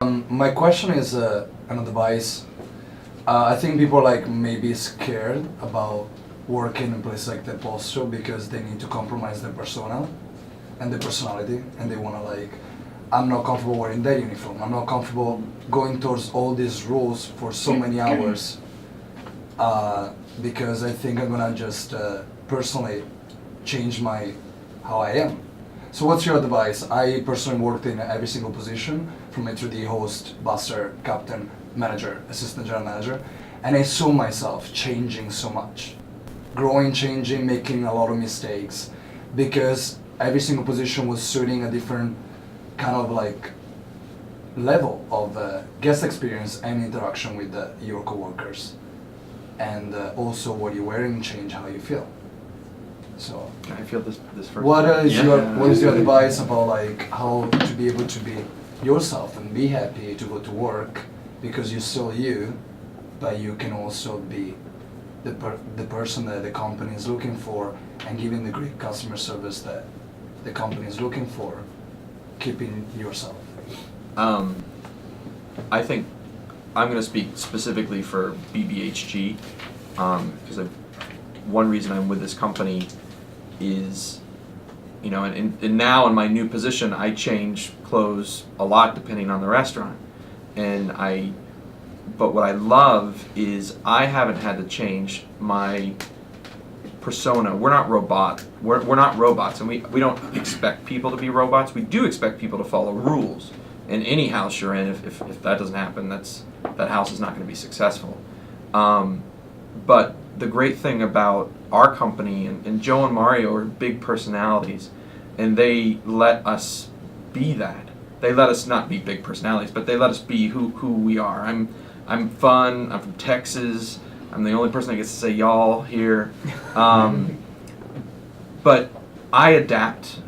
My question is an advice. I think people like maybe scared about working in places like that also because they need to compromise their persona and their personality, and they wanna like, I'm not comfortable wearing that uniform. I'm not comfortable going towards all these rules for so many hours because I think I'm gonna just personally change my how I am. So what's your advice? I personally worked in every single position from A3D host, buster, captain, manager, assistant general manager, and I saw myself changing so much. Growing, changing, making a lot of mistakes because every single position was suiting a different kind of like level of guest experience and interaction with your coworkers. And also what you're wearing change how you feel. So Can I feel this first? what is your Yeah. what is your advice about like how to be able to be yourself and be happy to go to work because you're still you, but you can also be the person that the company is looking for and giving the great customer service that the company is looking for, keeping yourself. I think I'm going to speak specifically for BBHG because one reason I'm with this company is, you know, and now in my new position, I change clothes a lot depending on the restaurant, but what I love is I haven't had to change my persona. We're not robots, and we don't expect people to be robots. We do expect people to follow rules. In any house you're in, if that doesn't happen, that house is not going to be successful. But the great thing about our company, and Joe and Mario are big personalities, and they let us be that. They let us not be big personalities, but they let us be who we are. I'm fun. I'm from Texas. I'm the only person that gets to say y'all here. But I adapt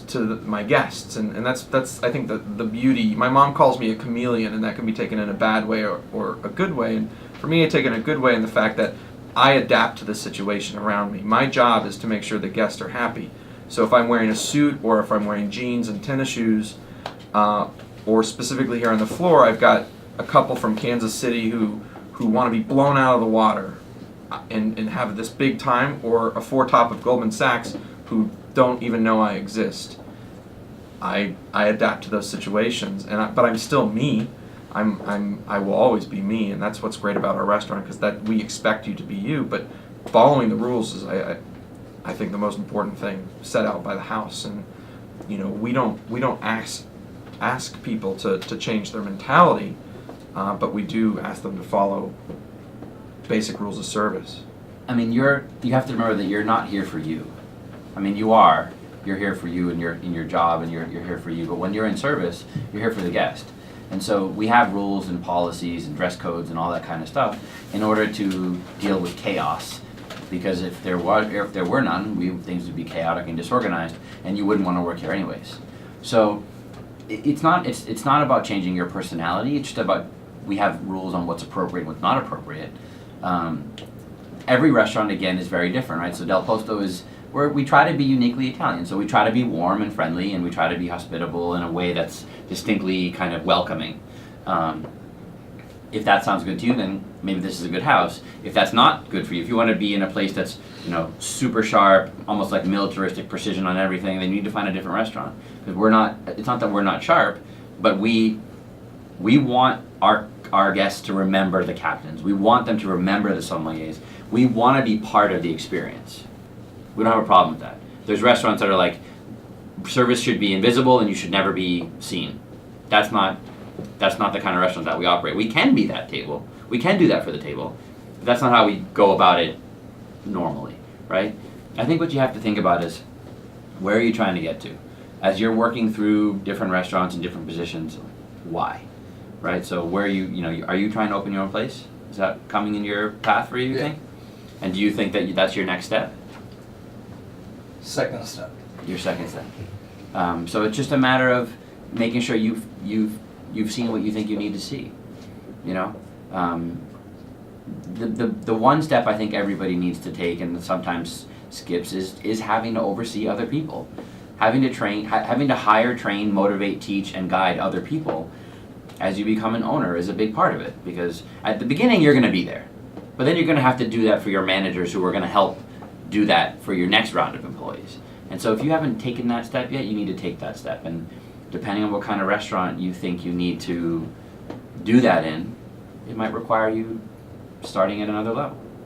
to my guests, and that's I think the beauty. My mom calls me a chameleon, and that can be taken in a bad way or a good way. And for me, I take it in a good way in the fact that I adapt to the situation around me. My job is to make sure the guests are happy. So if I'm wearing a suit or if I'm wearing jeans and tennis shoes, or specifically here on the floor, I've got a couple from Kansas City who want to be blown out of the water and have this big time, or a four-top of Goldman Sachs who don't even know I exist. I adapt to those situations, but I'm still me. I will always be me, and that's what's great about our restaurant, because that we expect you to be you. But following the rules is I think the most important thing set out by the house, and you know we don't ask people to change their mentality, but we do ask them to follow basic rules of service. I mean, you have to remember that you're not here for you. I mean, you're here for you and in your job, and you're here for you. But when you're in service, you're here for the guest. And so we have rules and policies and dress codes and all that kind of stuff in order to deal with chaos. Because if there were none, things would be chaotic and disorganized, and you wouldn't want to work here anyways. So it's not about changing your personality. It's just about, we have rules on what's appropriate and what's not appropriate. Every restaurant, again, is very different, right? So Del Posto is where we try to be uniquely Italian. So we try to be warm and friendly, and we try to be hospitable in a way that's distinctly kind of welcoming. If that sounds good to you, then maybe this is a good house. If that's not good for you, if you want to be in a place that's, you know, super sharp, almost like militaristic precision on everything, then you need to find a different restaurant. Because it's not that we're not sharp, but we want our guests to remember the captains. We want them to remember the sommeliers. We want to be part of the experience. We don't have a problem with that. There's restaurants that are like, service should be invisible and you should never be seen. That's not the kind of restaurant that we operate. We can be that table. We can do that for the table. But that's not how we go about it normally, right? I think what you have to think about is, where are you trying to get to? As you're working through different restaurants and different positions, why? Right? So are you trying to open your own place? Is that coming in your path for you, think? And do you think that that's your next step? Second step. Your second step. So it's just a matter of making sure you've seen what you think you need to see. You know, the one step I think everybody needs to take, and sometimes skips, is having to oversee other people, having to hire, train, motivate, teach, and guide other people. as you become an owner is a big part of it, because at the beginning you're going to be there, but then you're going to have to do that for your managers who are going to help do that for your next round of employees. And so if you haven't taken that step yet, you need to take that step. And depending on what kind of restaurant you think you need to do that in, it might require you starting at another level.